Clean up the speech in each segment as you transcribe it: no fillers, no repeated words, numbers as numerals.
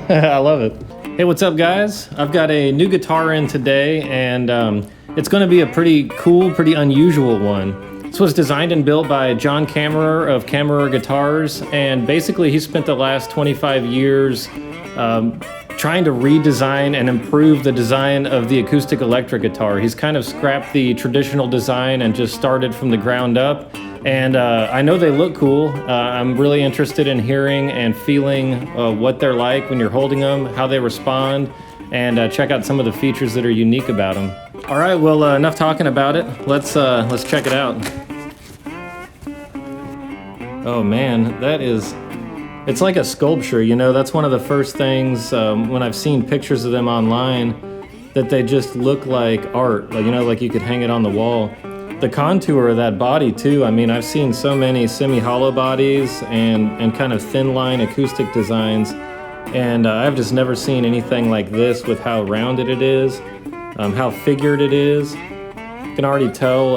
I love it. Hey, what's up, guys? I've got a new guitar in today, and it's going to be a pretty cool, pretty unusual one. This was designed and built by John Kammerer of Kammerer Guitars, and basically he spent the last 25 years trying to redesign and improve the design of the acoustic electric guitar. He's kind of scrapped the traditional design and just started from the ground up. And I know they look cool. I'm really interested in hearing and feeling what they're like when you're holding them, how they respond, and check out some of the features that are unique about them. All right, well, enough talking about it. Let's check it out. Oh man, it's like a sculpture, you know. That's one of the first things when I've seen pictures of them online, that they just look like art, like, you know, like you could hang it on the wall. The contour of that body too, I mean, I've seen so many semi-hollow bodies and kind of thin line acoustic designs, and I've just never seen anything like this with how rounded it is, how figured it is. You can already tell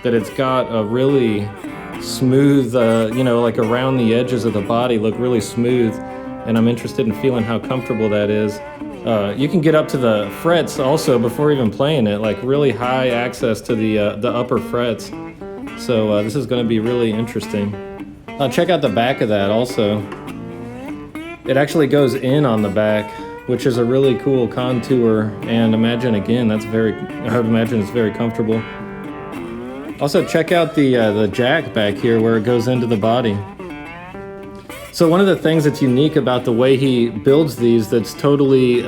that it's got a really smooth, you know, like around the edges of the body look really smooth, and I'm interested in feeling how comfortable that is. You can get up to the frets also before even playing it, like really high access to the upper frets. So this is going to be really interesting. Check out the back of that also. It actually goes in on the back, which is a really cool contour, and imagine again, I would imagine it's very comfortable. Also check out the jack back here where it goes into the body. So one of the things that's unique about the way he builds these that's totally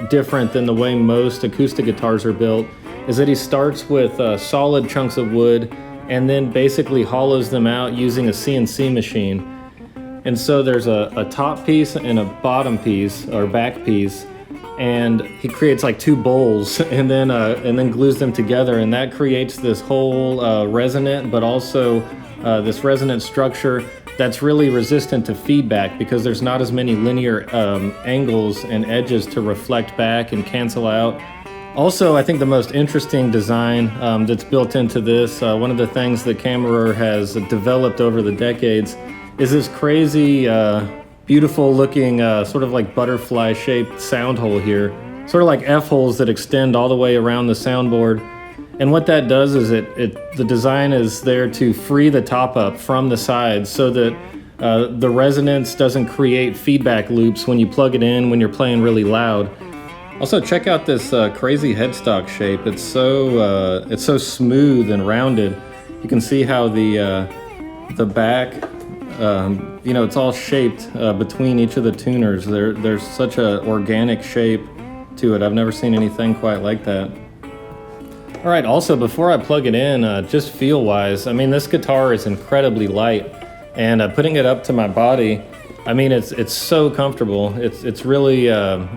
different than the way most acoustic guitars are built is that he starts with solid chunks of wood and then basically hollows them out using a CNC machine. And so there's a top piece and a bottom piece, or back piece, and he creates like two bowls and then glues them together, and that creates this whole resonant, but also this resonant structure that's really resistant to feedback because there's not as many linear angles and edges to reflect back and cancel out. Also, I think the most interesting design that's built into this, one of the things that Kammerer has developed over the decades, is this crazy, beautiful looking, sort of like butterfly shaped sound hole here. Sort of like F-holes that extend all the way around the soundboard. And what that does is the design is there to free the top up from the sides so that the resonance doesn't create feedback loops when you plug it in when you're playing really loud. Also, check out this crazy headstock shape. It's so smooth and rounded. You can see how the back, you know, it's all shaped between each of the tuners. There's such a organic shape to it. I've never seen anything quite like that. All right, also before I plug it in, just feel-wise, I mean, this guitar is incredibly light, and putting it up to my body, I mean, it's so comfortable. It's really,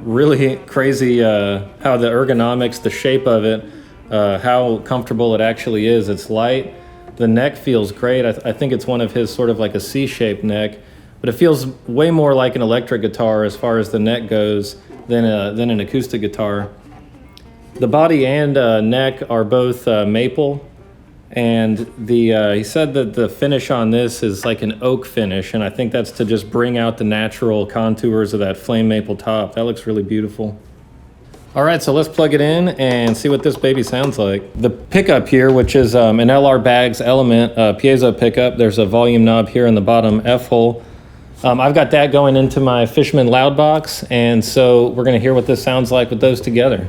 really crazy how the ergonomics, the shape of it, how comfortable it actually is. It's light. The neck feels great. I think it's one of his sort of like a C-shaped neck, but it feels way more like an electric guitar as far as the neck goes than an acoustic guitar. The body and neck are both maple, and he said that the finish on this is like an oak finish, and I think that's to just bring out the natural contours of that flame maple top. That looks really beautiful. All right, so let's plug it in and see what this baby sounds like. The pickup here, which is an LR Baggs Element piezo pickup, there's a volume knob here in the bottom F-hole. I've got that going into my Fishman LOUDBOX, and so we're gonna hear what this sounds like with those together.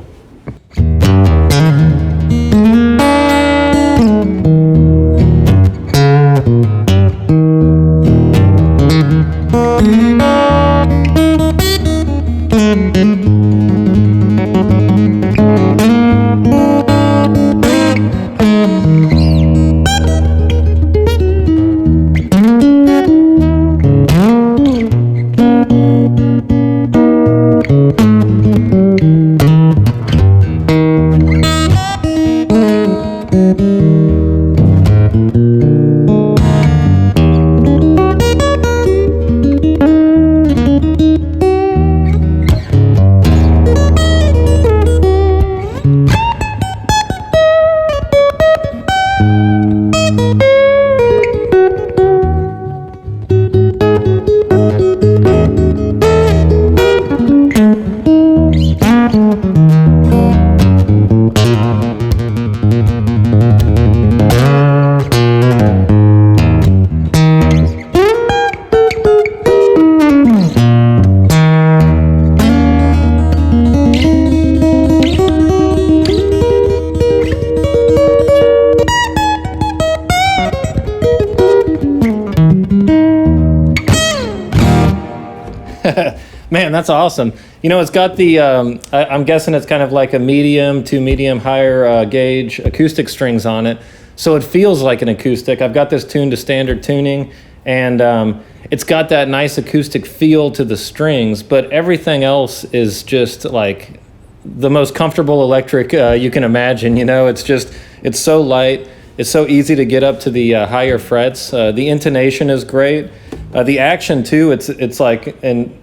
Man, that's awesome. You know, it's got the, I'm guessing it's kind of like a medium to medium higher gauge acoustic strings on it. So it feels like an acoustic. I've got this tuned to standard tuning, and it's got that nice acoustic feel to the strings, but everything else is just like the most comfortable electric you can imagine. You know, it's so light. It's so easy to get up to the higher frets. The intonation is great. The action too, it's like, and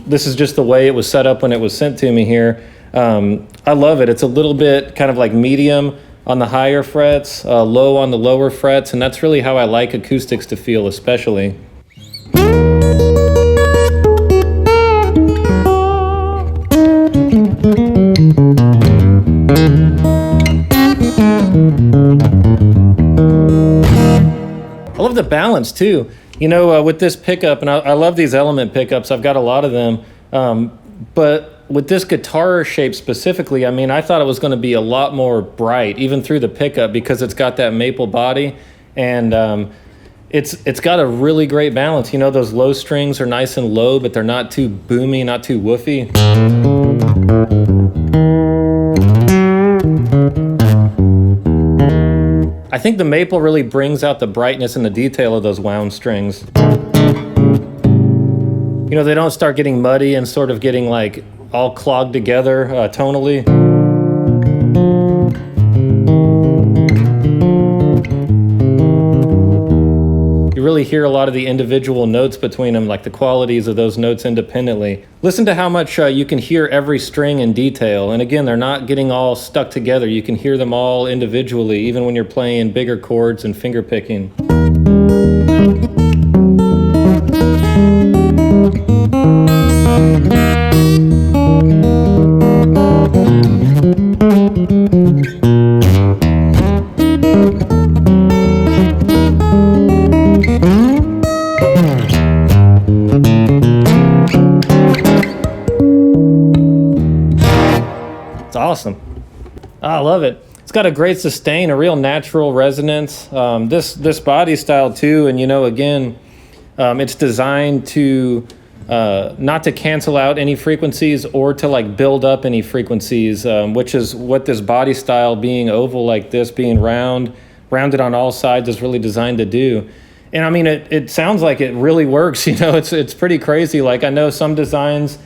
this is just the way it was set up when it was sent to me here. I love it. It's a little bit kind of like medium on the higher frets, low on the lower frets, and that's really how I like acoustics to feel, especially. I love the balance too. You know, with this pickup, and I love these element pickups. I've got a lot of them. But with this guitar shape specifically, I mean, I thought it was going to be a lot more bright, even through the pickup, because it's got that maple body, and it's got a really great balance. You know, those low strings are nice and low, but they're not too boomy, not too woofy. I think the maple really brings out the brightness and the detail of those wound strings. You know, they don't start getting muddy and sort of getting like all clogged together tonally. You really hear a lot of the individual notes between them, like the qualities of those notes independently. Listen to how much you can hear every string in detail. And again, they're not getting all stuck together. You can hear them all individually, even when you're playing bigger chords and finger picking. It's awesome. I love it. It's got a great sustain, a real natural resonance. This body style too, and you know, again, it's designed to not to cancel out any frequencies or to like build up any frequencies, which is what this body style, being oval like this, being rounded on all sides, is really designed to do. And I mean, it sounds like it really works. You know, it's pretty crazy. Like, I know some designs,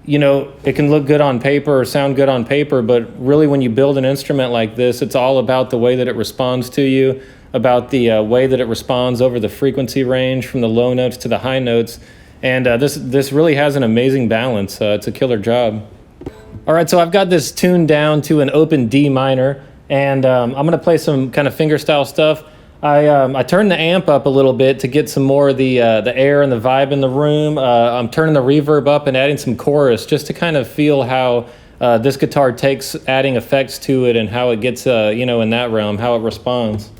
you know, it can look good on paper or sound good on paper, but really when you build an instrument like this, it's all about the way that it responds to you, about the way that it responds over the frequency range from the low notes to the high notes. And this really has an amazing balance. It's a killer job. All right, so I've got this tuned down to an open D minor, and I'm going to play some kind of fingerstyle stuff. I turned the amp up a little bit to get some more of the air and the vibe in the room. I'm turning the reverb up and adding some chorus just to kind of feel how this guitar takes adding effects to it and how it gets, you know, in that realm, how it responds.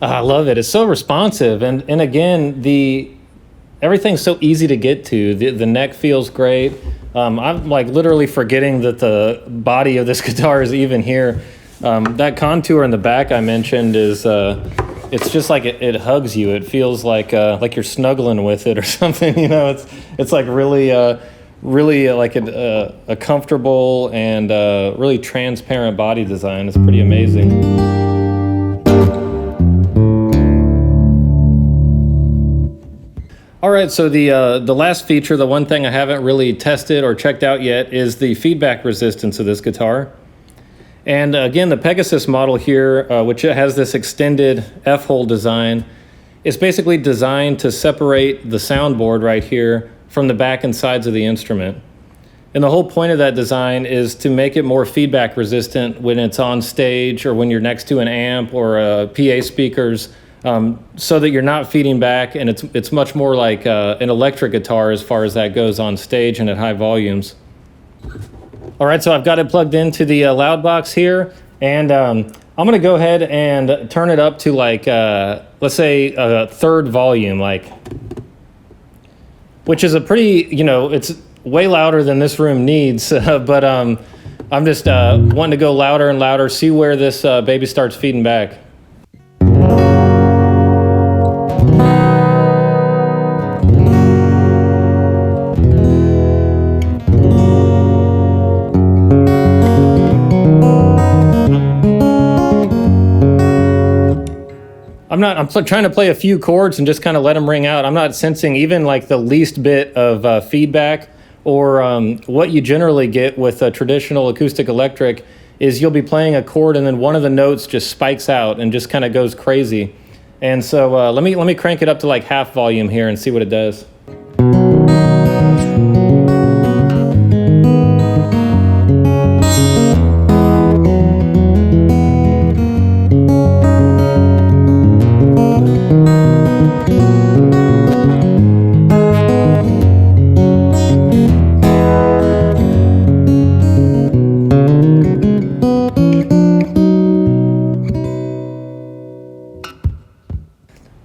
I love it. It's so responsive, and again, everything's so easy to get to. The neck feels great. I'm like literally forgetting that the body of this guitar is even here. That contour in the back I mentioned is it's just like it hugs you. It feels like you're snuggling with it or something. You know, it's like really like a comfortable and really transparent body design. It's pretty amazing. All right, so the last feature, the one thing I haven't really tested or checked out yet, is the feedback resistance of this guitar. And again, the Pegasus model here, which has this extended F-hole design, is basically designed to separate the soundboard right here from the back and sides of the instrument. And the whole point of that design is to make it more feedback resistant when it's on stage or when you're next to an amp or PA speakers, so that you're not feeding back, and it's much more like an electric guitar as far as that goes on stage and at high volumes. All right, so I've got it plugged into the LOUDBOX here, and I'm gonna go ahead and turn it up to like, let's say a third volume, which is a pretty, it's way louder than this room needs, but I'm just wanting to go louder and louder, see where this baby starts feeding back. I'm trying to play a few chords and just kind of let them ring out. I'm not sensing even like the least bit of feedback, or what you generally get with a traditional acoustic electric is you'll be playing a chord and then one of the notes just spikes out and just kind of goes crazy. And so let me crank it up to like half volume here and see what it does.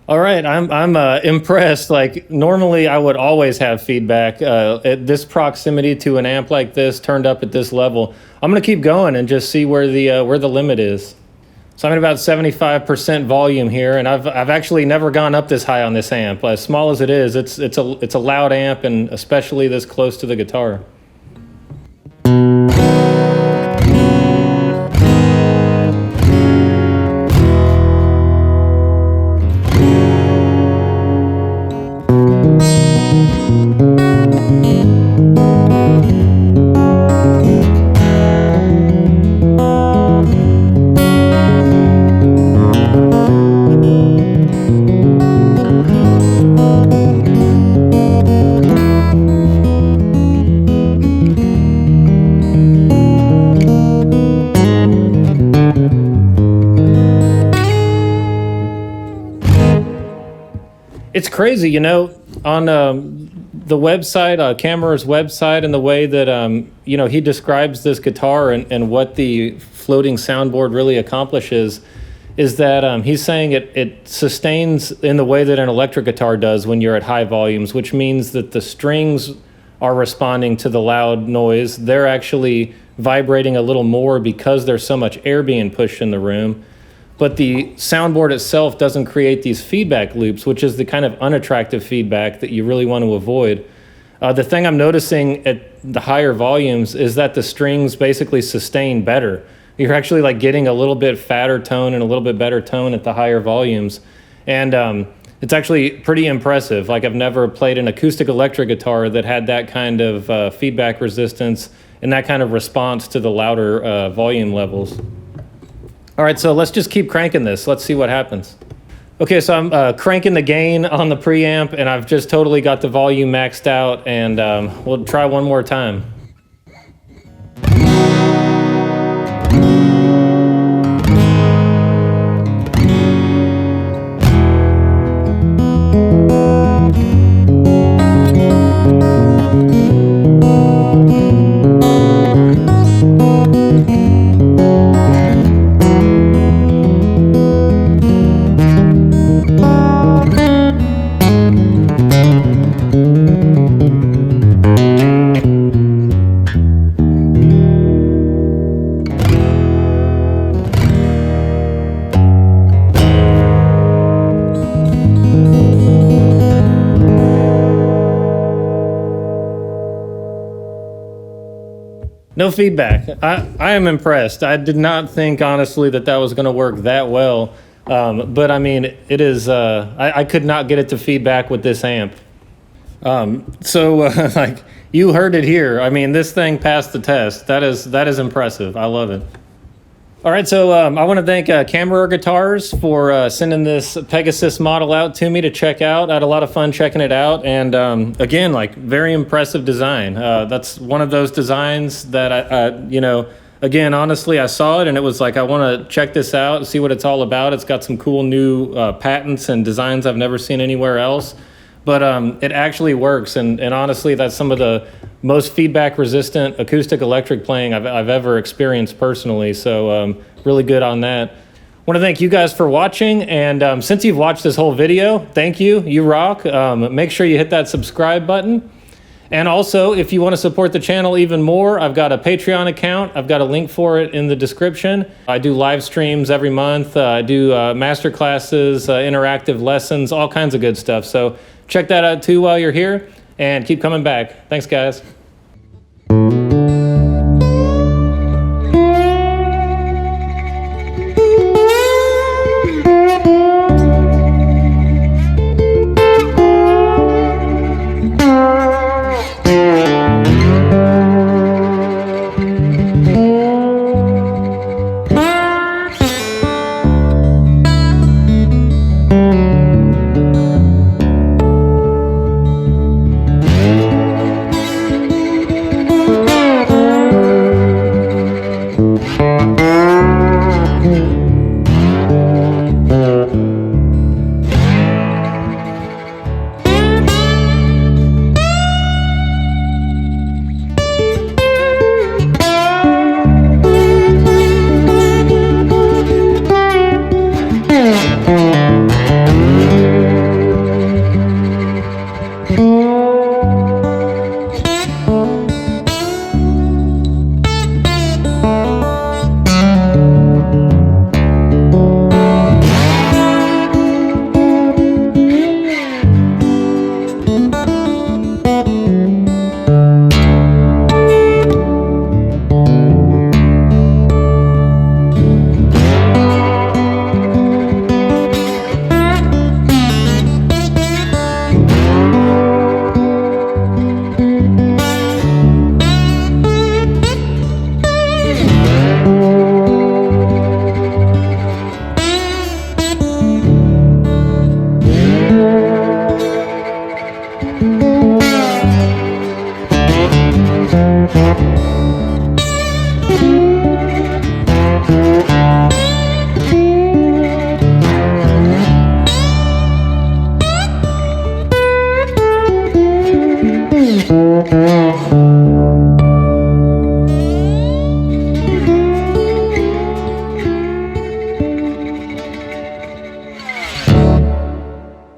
All right, I'm impressed. Like normally I would always have feedback at this proximity to an amp like this turned up at this level. I'm gonna keep going and just see where the limit is. So I'm at about 75% volume here, and I've actually never gone up this high on this amp. As small as it is, it's a loud amp, and especially this close to the guitar. It's crazy, on the website, Camera's website, and the way that, he describes this guitar and what the floating soundboard really accomplishes is that he's saying it sustains in the way that an electric guitar does when you're at high volumes, which means that the strings are responding to the loud noise. They're actually vibrating a little more because there's so much air being pushed in the room. But the soundboard itself doesn't create these feedback loops, which is the kind of unattractive feedback that you really want to avoid. The thing I'm noticing at the higher volumes is that the strings basically sustain better. You're actually like getting a little bit fatter tone and a little bit better tone at the higher volumes. And it's actually pretty impressive. Like I've never played an acoustic electric guitar that had that kind of feedback resistance and that kind of response to the louder volume levels. All right, so let's just keep cranking this. Let's see what happens. Okay, so I'm cranking the gain on the preamp, and I've just totally got the volume maxed out, and we'll try one more time. No feedback. I am impressed. I did not think, honestly, that that was going to work that well. But I mean, it is, I could not get it to feedback with this amp. Like, you heard it here. I mean, this thing passed the test. That is impressive. I love it. All right, so I want to thank Camera Guitars for sending this Pegasus model out to me to check out. I had a lot of fun checking it out, and again, like, very impressive design. That's one of those designs that again, honestly, I saw it and it was like, I want to check this out, see what it's all about. It's got some cool new patents and designs I've never seen anywhere else. But it actually works, and honestly, that's some of the most feedback-resistant acoustic electric playing I've ever experienced personally, so really good on that. I want to thank you guys for watching, and since you've watched this whole video, thank you, you rock. Make sure you hit that subscribe button. And also, if you want to support the channel even more, I've got a Patreon account. I've got a link for it in the description. I do live streams every month. I do master classes, interactive lessons, all kinds of good stuff. So check that out too while you're here, and keep coming back. Thanks, guys. Thank you.